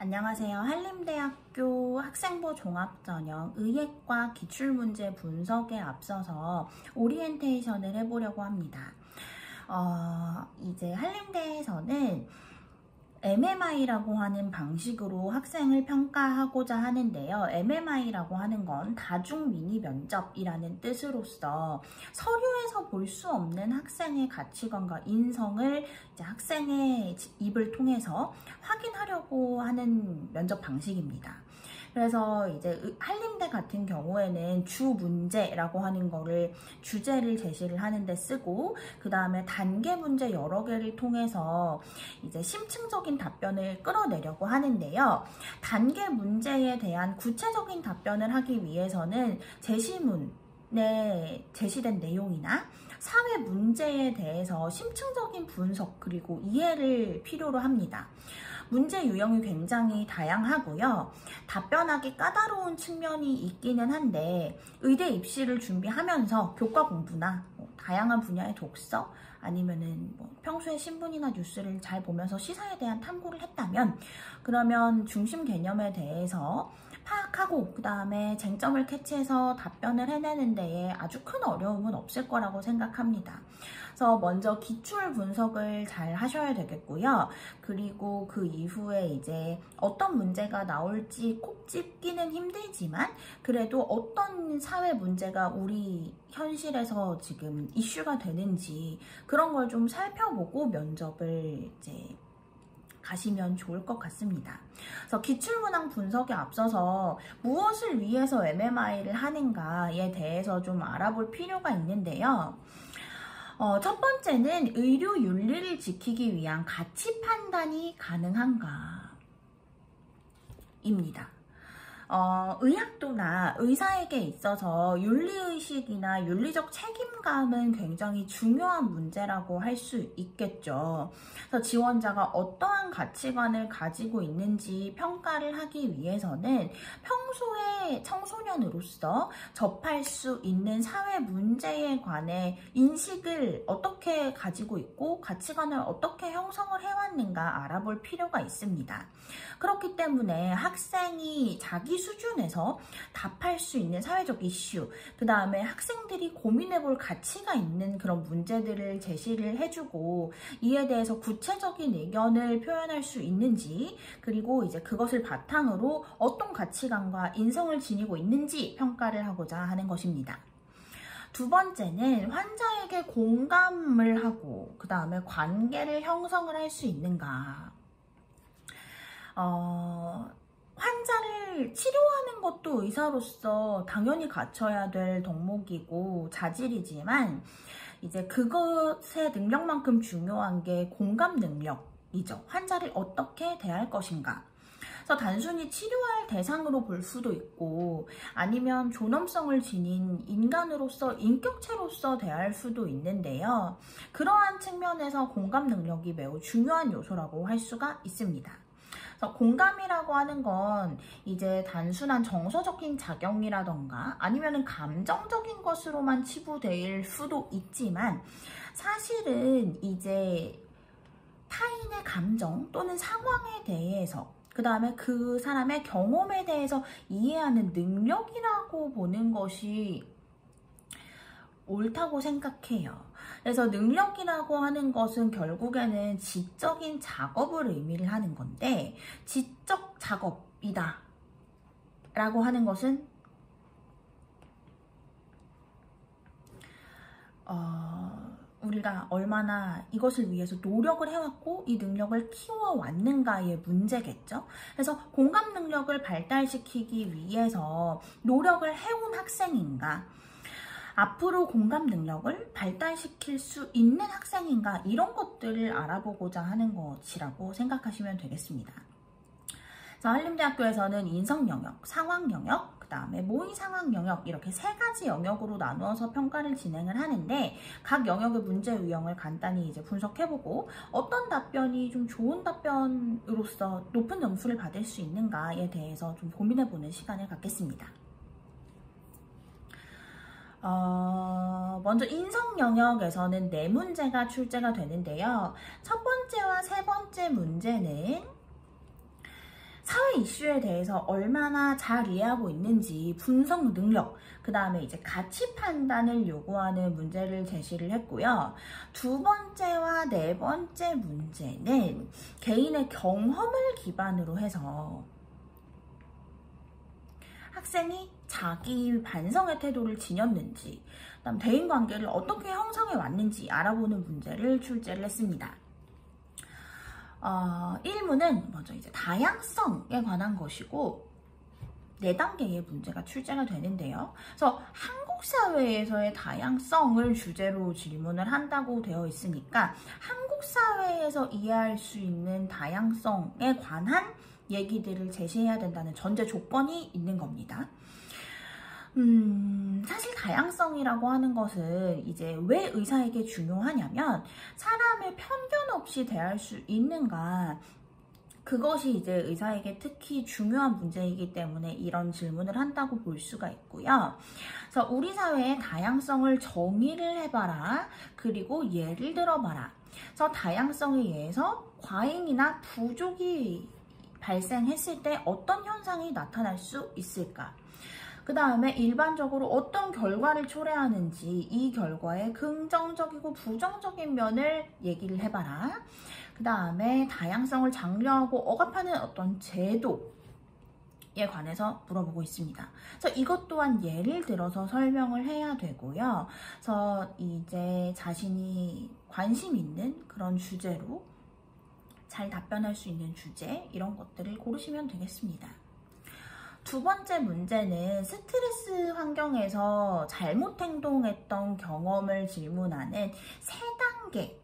안녕하세요. 한림대학교 학생부 종합전형 의예과 기출문제 분석에 앞서서 오리엔테이션을 해보려고 합니다. 이제 한림대에서는 MMI라고 하는 방식으로 학생을 평가하고자 하는데요. MMI라고 하는 건 다중 미니 면접이라는 뜻으로서 서류에서 볼 수 없는 학생의 가치관과 인성을 이제 학생의 입을 통해서 확인하려고 하는 면접 방식입니다. 그래서 이제 한림대 같은 경우에는 주 문제라고 하는 거를 주제를 제시를 하는데 쓰고, 그 다음에 단계 문제 여러 개를 통해서 이제 심층적인 답변을 끌어내려고 하는데요. 단계 문제에 대한 구체적인 답변을 하기 위해서는 제시문에 제시된 내용이나 사회 문제에 대해서 심층적인 분석 그리고 이해를 필요로 합니다. 문제 유형이 굉장히 다양하고요. 답변하기 까다로운 측면이 있기는 한데 의대 입시를 준비하면서 교과 공부나 다양한 분야의 독서 아니면은 평소에 신문이나 뉴스를 잘 보면서 시사에 대한 탐구를 했다면 그러면 중심 개념에 대해서 파악하고 그 다음에 쟁점을 캐치해서 답변을 해내는 데에 아주 큰 어려움은 없을 거라고 생각합니다. 그래서 먼저 기출 분석을 잘 하셔야 되겠고요. 그리고 그 이후에 이제 어떤 문제가 나올지 콕 집기는 힘들지만 그래도 어떤 사회 문제가 우리 현실에서 지금 이슈가 되는지 그런 걸 좀 살펴보고 면접을 이제 가시면 좋을 것 같습니다. 그래서 기출문항 분석에 앞서서 무엇을 위해서 MMI를 하는가에 대해서 좀 알아볼 필요가 있는데요. 첫 번째는 의료 윤리를 지키기 위한 가치 판단이 가능한가 입니다. 의학도나 의사에게 있어서 윤리의식이나 윤리적 책임감은 굉장히 중요한 문제라고 할 수 있겠죠. 그래서 지원자가 어떠한 가치관을 가지고 있는지 평가를 하기 위해서는 평소에 청소년으로서 접할 수 있는 사회 문제에 관해 인식을 어떻게 가지고 있고 가치관을 어떻게 형성을 해왔는가 알아볼 필요가 있습니다. 그렇기 때문에 학생이 자기 수준에서 답할 수 있는 사회적 이슈, 그 다음에 학생들이 고민해볼 가치가 있는 그런 문제들을 제시를 해주고 이에 대해서 구체적인 의견을 표현할 수 있는지, 그리고 이제 그것을 바탕으로 어떤 가치관과 인성을 지니고 있는지 평가를 하고자 하는 것입니다. 두 번째는 환자에게 공감을 하고 그 다음에 관계를 형성을 할 수 있는가. 환자를 치료하는 것도 의사로서 당연히 갖춰야 될 덕목이고 자질이지만 이제 그것의 능력만큼 중요한 게 공감 능력이죠. 환자를 어떻게 대할 것인가. 그래서 단순히 치료할 대상으로 볼 수도 있고 아니면 존엄성을 지닌 인간으로서 인격체로서 대할 수도 있는데요. 그러한 측면에서 공감 능력이 매우 중요한 요소라고 할 수가 있습니다. 그래서 공감이라고 하는 건 이제 단순한 정서적인 작용이라던가 아니면은 감정적인 것으로만 치부될 수도 있지만 사실은 이제 타인의 감정 또는 상황에 대해서 그 다음에 그 사람의 경험에 대해서 이해하는 능력이라고 보는 것이 옳다고 생각해요. 그래서 능력이라고 하는 것은 결국에는 지적인 작업을 의미를 하는 건데 지적 작업이다 라고 하는 것은 우리가 얼마나 이것을 위해서 노력을 해왔고 이 능력을 키워왔는가의 문제겠죠. 그래서 공감 능력을 발달시키기 위해서 노력을 해온 학생인가, 앞으로 공감 능력을 발달시킬 수 있는 학생인가, 이런 것들을 알아보고자 하는 것이라고 생각하시면 되겠습니다. 그래서 한림대학교에서는 인성 영역, 상황 영역, 그 다음에 모의 상황 영역 이렇게 세 가지 영역으로 나누어서 평가를 진행을 하는데 각 영역의 문제 유형을 간단히 이제 분석해보고 어떤 답변이 좀 좋은 답변으로서 높은 점수를 받을 수 있는가에 대해서 좀 고민해보는 시간을 갖겠습니다. 먼저 인성 영역에서는 4문제가 출제가 되는데요. 첫 번째와 세 번째 문제는 사회 이슈에 대해서 얼마나 잘 이해하고 있는지 분석 능력, 그 다음에 이제 가치 판단을 요구하는 문제를 제시를 했고요. 두 번째와 네 번째 문제는 개인의 경험을 기반으로 해서 학생이 자기 반성의 태도를 지녔는지, 그다음 대인관계를 어떻게 형성해 왔는지 알아보는 문제를 출제를 했습니다. 1문은 먼저 이제 다양성에 관한 것이고 4단계의 문제가 출제가 되는데요. 그래서 한국 사회에서의 다양성을 주제로 질문을 한다고 되어 있으니까 한국 사회에서 이해할 수 있는 다양성에 관한 얘기들을 제시해야 된다는 전제 조건이 있는 겁니다. 사실 다양성이라고 하는 것은 이제 왜 의사에게 중요하냐면 사람을 편견 없이 대할 수 있는가, 그것이 이제 의사에게 특히 중요한 문제이기 때문에 이런 질문을 한다고 볼 수가 있고요. 그래서 우리 사회의 다양성을 정의를 해봐라, 그리고 예를 들어봐라. 그래서 다양성에 의해서 과잉이나 부족이 발생했을 때 어떤 현상이 나타날 수 있을까? 그 다음에 일반적으로 어떤 결과를 초래하는지 이 결과의 긍정적이고 부정적인 면을 얘기를 해봐라. 그 다음에 다양성을 장려하고 억압하는 어떤 제도에 관해서 물어보고 있습니다. 그래서 이것 또한 예를 들어서 설명을 해야 되고요. 그래서 이제 자신이 관심 있는 그런 주제로 잘 답변할 수 있는 주제, 이런 것들을 고르시면 되겠습니다. 두 번째 문제는 스트레스 환경에서 잘못 행동했던 경험을 질문하는 3단계의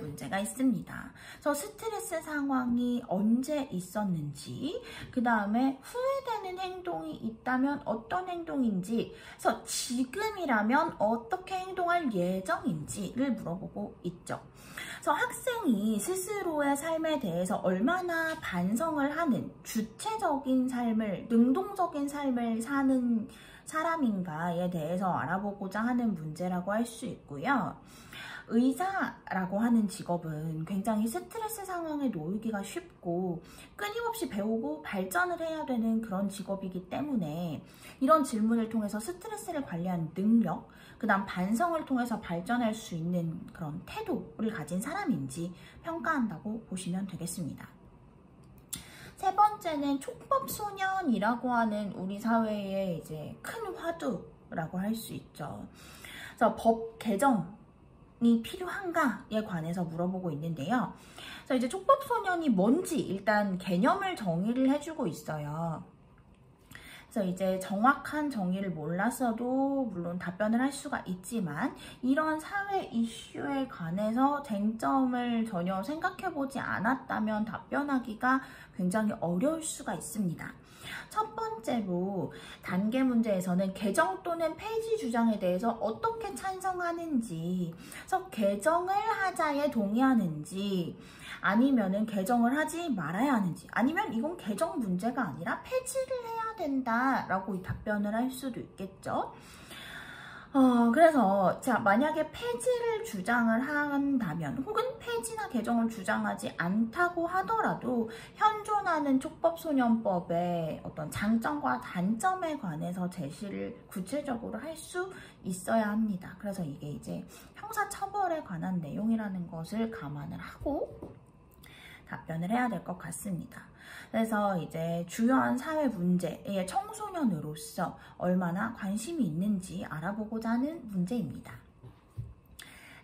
문제가 있습니다. 그래서 스트레스 상황이 언제 있었는지, 그 다음에 후회되는 행동이 있다면 어떤 행동인지, 그래서 지금이라면 어떻게 행동할 예정인지를 물어보고 있죠. 그래서 학생이 스스로의 삶에 대해서 얼마나 반성을 하는 주체적인 삶을, 능동적인 삶을 사는 사람인가에 대해서 알아보고자 하는 문제라고 할 수 있고요. 의사라고 하는 직업은 굉장히 스트레스 상황에 놓이기가 쉽고 끊임없이 배우고 발전을 해야 되는 그런 직업이기 때문에 이런 질문을 통해서 스트레스를 관리하는 능력, 그 다음 반성을 통해서 발전할 수 있는 그런 태도를 가진 사람인지 평가한다고 보시면 되겠습니다. 세 번째는 촉법소년이라고 하는 우리 사회의 이제 큰 화두라고 할 수 있죠. 그래서 법 개정이 필요한가에 관해서 물어보고 있는데요. 그래서 이제 촉법소년이 뭔지 일단 개념을 정의를 해주고 있어요. 그래서 이제 정확한 정의를 몰랐어도 물론 답변을 할 수가 있지만 이런 사회 이슈에 관해서 쟁점을 전혀 생각해보지 않았다면 답변하기가 굉장히 어려울 수가 있습니다. 첫 번째로 단계 문제에서는 개정 또는 폐지 주장에 대해서 어떻게 찬성하는지, 그래서 개정을 하자에 동의하는지, 아니면은 개정을 하지 말아야 하는지, 아니면 이건 개정 문제가 아니라 폐지를 해야 된다라고 답변을 할 수도 있겠죠. 그래서 자, 만약에 폐지를 주장을 한다면, 혹은 폐지나 개정을 주장하지 않다고 하더라도 현존하는 촉법소년법의 어떤 장점과 단점에 관해서 제시를 구체적으로 할 수 있어야 합니다. 그래서 이게 이제 형사처벌에 관한 내용이라는 것을 감안을 하고 답변을 해야 될 것 같습니다. 그래서 이제 주요한 사회 문제에 청소년으로서 얼마나 관심이 있는지 알아보고자 하는 문제입니다.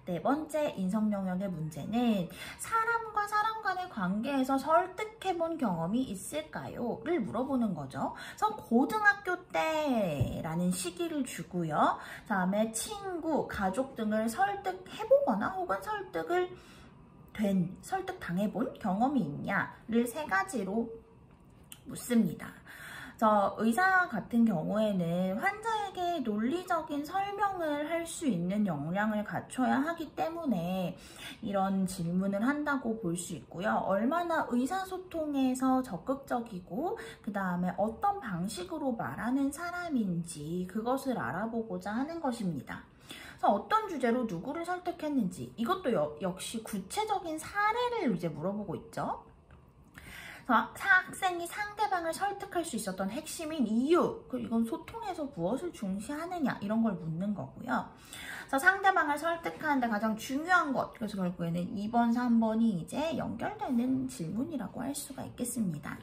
네 번째 인성 영역의 문제는 사람과 사람 간의 관계에서 설득해본 경험이 있을까요? 를 물어보는 거죠. 그래서 고등학교 때라는 시기를 주고요. 다음에 친구, 가족 등을 설득해보거나 혹은 설득당해본 경험이 있냐를 3가지로 묻습니다. 의사 같은 경우에는 환자에게 논리적인 설명을 할 수 있는 역량을 갖춰야 하기 때문에 이런 질문을 한다고 볼 수 있고요. 얼마나 의사소통에서 적극적이고 그 다음에 어떤 방식으로 말하는 사람인지 그것을 알아보고자 하는 것입니다. 그래서 어떤 주제로 누구를 설득했는지, 이것도 역시 구체적인 사례를 이제 물어보고 있죠. 그래서 학생이 상대방을 설득할 수 있었던 핵심인 이유, 이건 소통에서 무엇을 중시하느냐 이런 걸 묻는 거고요. 그래서 상대방을 설득하는데 가장 중요한 것, 그래서 결국에는 2번, 3번이 이제 연결되는 질문이라고 할 수가 있겠습니다.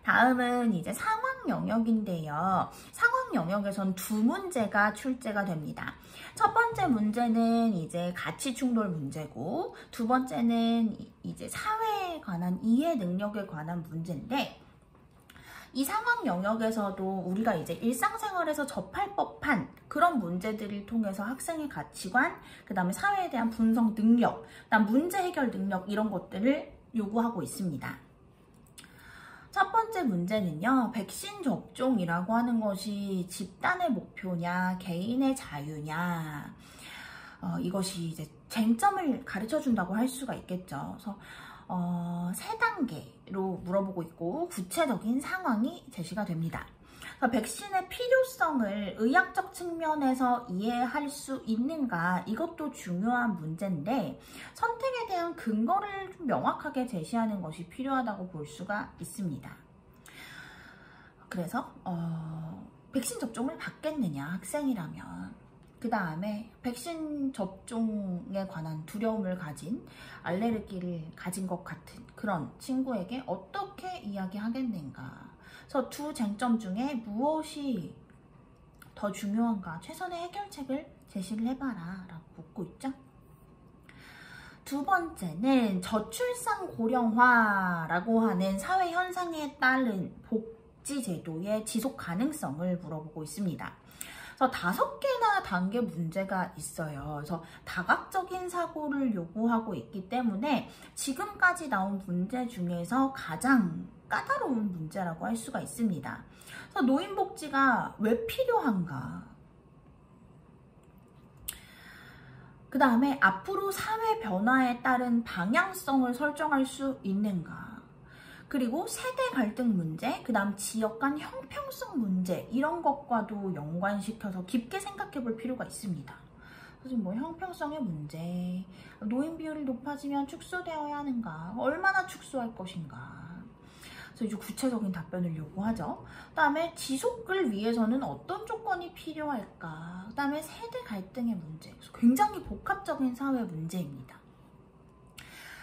다음은 이제 상황 영역인데요. 상황 영역에선 두 문제가 출제가 됩니다. 첫 번째 문제는 이제 가치 충돌 문제고, 두 번째는 이제 사회에 관한 이해 능력에 관한 문제인데, 이 상황 영역에서도 우리가 이제 일상생활에서 접할 법한 그런 문제들을 통해서 학생의 가치관, 그 다음에 사회에 대한 분석 능력, 그 다음 문제 해결 능력 이런 것들을 요구하고 있습니다. 첫 번째 문제는요, 백신 접종이라고 하는 것이 집단의 목표냐, 개인의 자유냐, 이것이 이제 쟁점을 가르쳐 준다고 할 수가 있겠죠. 그래서 3단계로 물어보고 있고 구체적인 상황이 제시가 됩니다. 백신의 필요성을 의학적 측면에서 이해할 수 있는가, 이것도 중요한 문제인데 선택에 대한 근거를 좀 명확하게 제시하는 것이 필요하다고 볼 수가 있습니다. 그래서 백신 접종을 받겠느냐, 학생이라면. 그 다음에 백신 접종에 관한 두려움을 가진, 알레르기를 가진 것 같은 그런 친구에게 어떻게 이야기하겠는가. 그래서 두 쟁점 중에 무엇이 더 중요한가, 최선의 해결책을 제시를 해봐라 라고 묻고 있죠. 두 번째는 저출산 고령화라고 하는 사회 현상에 따른 복지 제도의 지속 가능성을 물어보고 있습니다. 그래서 5개나 단계 문제가 있어요. 그래서 다각적인 사고를 요구하고 있기 때문에 지금까지 나온 문제 중에서 가장 까다로운 문제라고 할 수가 있습니다. 그래서 노인복지가 왜 필요한가? 그 다음에 앞으로 사회 변화에 따른 방향성을 설정할 수 있는가? 그리고 세대 갈등 문제, 그 다음 지역 간 형평성 문제, 이런 것과도 연관시켜서 깊게 생각해 볼 필요가 있습니다. 그래서 뭐 형평성의 문제, 노인 비율이 높아지면 축소되어야 하는가, 얼마나 축소할 것인가. 그래서 이제 구체적인 답변을 요구하죠. 그 다음에 지속을 위해서는 어떤 조건이 필요할까. 그 다음에 세대 갈등의 문제, 굉장히 복합적인 사회 문제입니다.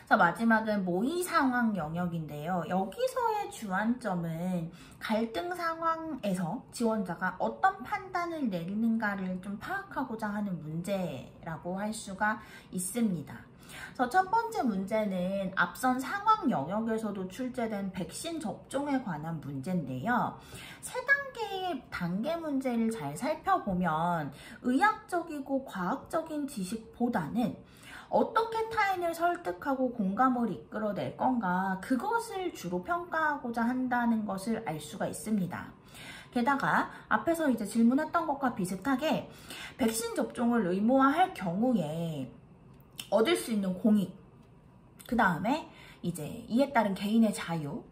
자, 마지막은 모의 상황 영역인데요. 여기서의 주안점은 갈등 상황에서 지원자가 어떤 판단을 내리는가를 좀 파악하고자 하는 문제라고 할 수가 있습니다. 그래서 첫 번째 문제는 앞선 상황 영역에서도 출제된 백신 접종에 관한 문제인데요. 3단계의 단계 문제를 잘 살펴보면 의학적이고 과학적인 지식보다는 어떻게 타인을 설득하고 공감을 이끌어낼 건가, 그것을 주로 평가하고자 한다는 것을 알 수가 있습니다. 게다가 앞에서 이제 질문했던 것과 비슷하게 백신 접종을 의무화할 경우에 얻을 수 있는 공익, 그 다음에 이제 이에 따른 개인의 자유,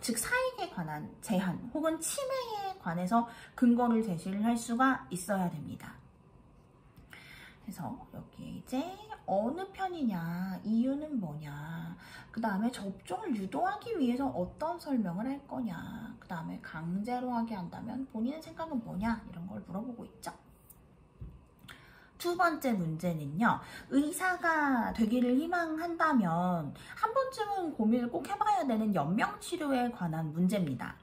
즉 사익에 관한 제한 혹은 침해에 관해서 근거를 제시를 할 수가 있어야 됩니다. 그래서 여기에 이제 어느 편이냐, 이유는 뭐냐, 그 다음에 접종을 유도하기 위해서 어떤 설명을 할 거냐, 그 다음에 강제로 하게 한다면 본인의 생각은 뭐냐, 이런 걸 물어보고 있죠. 두 번째 문제는요, 의사가 되기를 희망한다면 한 번쯤은 고민을 꼭 해봐야 되는 연명치료에 관한 문제입니다.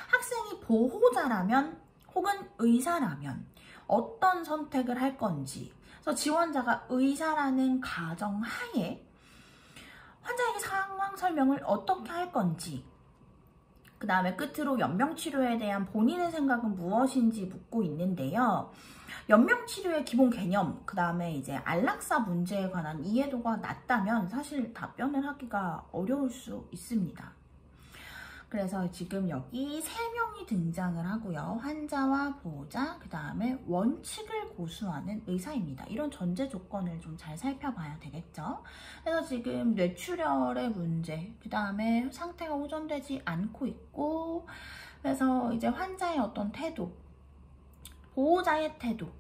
학생이 보호자라면 혹은 의사라면 어떤 선택을 할 건지, 그래서 지원자가 의사라는 가정하에 환자에게 상황 설명을 어떻게 할 건지, 그 다음에 끝으로 연명치료에 대한 본인의 생각은 무엇인지 묻고 있는데요. 연명치료의 기본 개념, 그 다음에 이제 안락사 문제에 관한 이해도가 낮다면 사실 답변을 하기가 어려울 수 있습니다. 그래서 지금 여기 3명이 등장을 하고요. 환자와 보호자, 그 다음에 원칙을 고수하는 의사입니다. 이런 전제 조건을 좀 잘 살펴봐야 되겠죠. 그래서 지금 뇌출혈의 문제, 그 다음에 상태가 호전되지 않고 있고, 그래서 이제 환자의 어떤 태도, 보호자의 태도,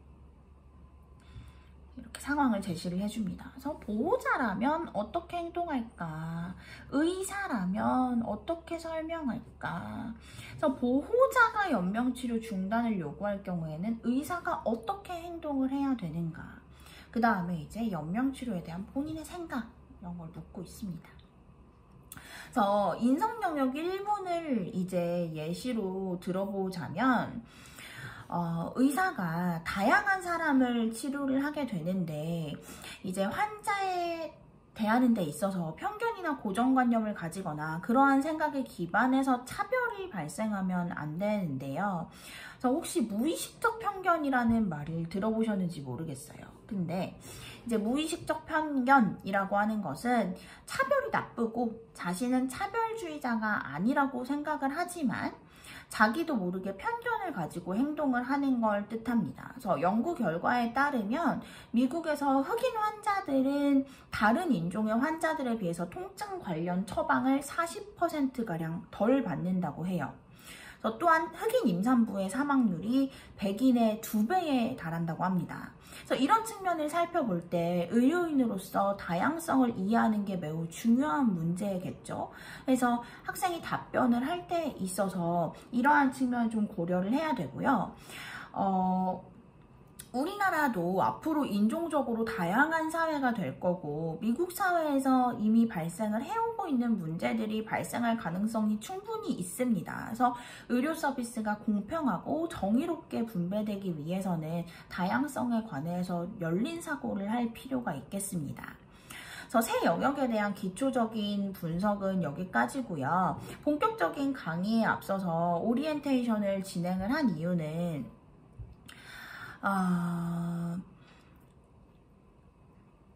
이렇게 상황을 제시를 해줍니다. 그래서 보호자라면 어떻게 행동할까? 의사라면 어떻게 설명할까? 그래서 보호자가 연명치료 중단을 요구할 경우에는 의사가 어떻게 행동을 해야 되는가? 그 다음에 이제 연명치료에 대한 본인의 생각 이런 걸 묻고 있습니다. 그래서 인성 영역 1번을 이제 예시로 들어보자면 의사가 다양한 사람을 치료를 하게 되는데 이제 환자에 대하는 데 있어서 편견이나 고정관념을 가지거나 그러한 생각에 기반해서 차별이 발생하면 안 되는데요. 그래서 혹시 무의식적 편견이라는 말을 들어보셨는지 모르겠어요. 근데 이제 무의식적 편견이라고 하는 것은 차별이 나쁘고 자신은 차별주의자가 아니라고 생각을 하지만 자기도 모르게 편견을 가지고 행동을 하는 걸 뜻합니다. 그래서 연구 결과에 따르면 미국에서 흑인 환자들은 다른 인종의 환자들에 비해서 통증 관련 처방을 40%가량 덜 받는다고 해요. 또한 흑인 임산부의 사망률이 백인의 2배에 달한다고 합니다. 그래서 이런 측면을 살펴볼 때 의료인으로서 다양성을 이해하는 게 매우 중요한 문제겠죠. 그래서 학생이 답변을 할 때 있어서 이러한 측면을 좀 고려를 해야 되고요. 우리나라도 앞으로 인종적으로 다양한 사회가 될 거고 미국 사회에서 이미 발생을 해오고 있는 문제들이 발생할 가능성이 충분히 있습니다. 그래서 의료 서비스가 공평하고 정의롭게 분배되기 위해서는 다양성에 관해서 열린 사고를 할 필요가 있겠습니다. 그래서 새 영역에 대한 기초적인 분석은 여기까지고요. 본격적인 강의에 앞서서 오리엔테이션을 진행을 한 이유는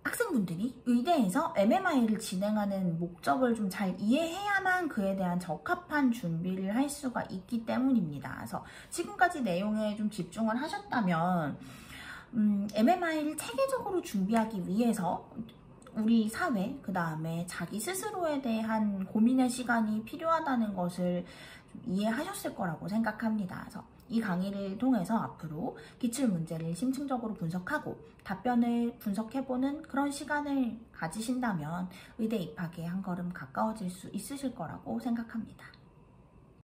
학생분들이 의대에서 MMI를 진행하는 목적을 좀 잘 이해해야만 그에 대한 적합한 준비를 할 수가 있기 때문입니다. 그래서 지금까지 내용에 좀 집중을 하셨다면 MMI를 체계적으로 준비하기 위해서 우리 사회, 그 다음에 자기 스스로에 대한 고민의 시간이 필요하다는 것을 좀 이해하셨을 거라고 생각합니다. 그래서 이 강의를 통해서 앞으로 기출문제를 심층적으로 분석하고 답변을 분석해보는 그런 시간을 가지신다면 의대 입학에 한 걸음 가까워질 수 있으실 거라고 생각합니다.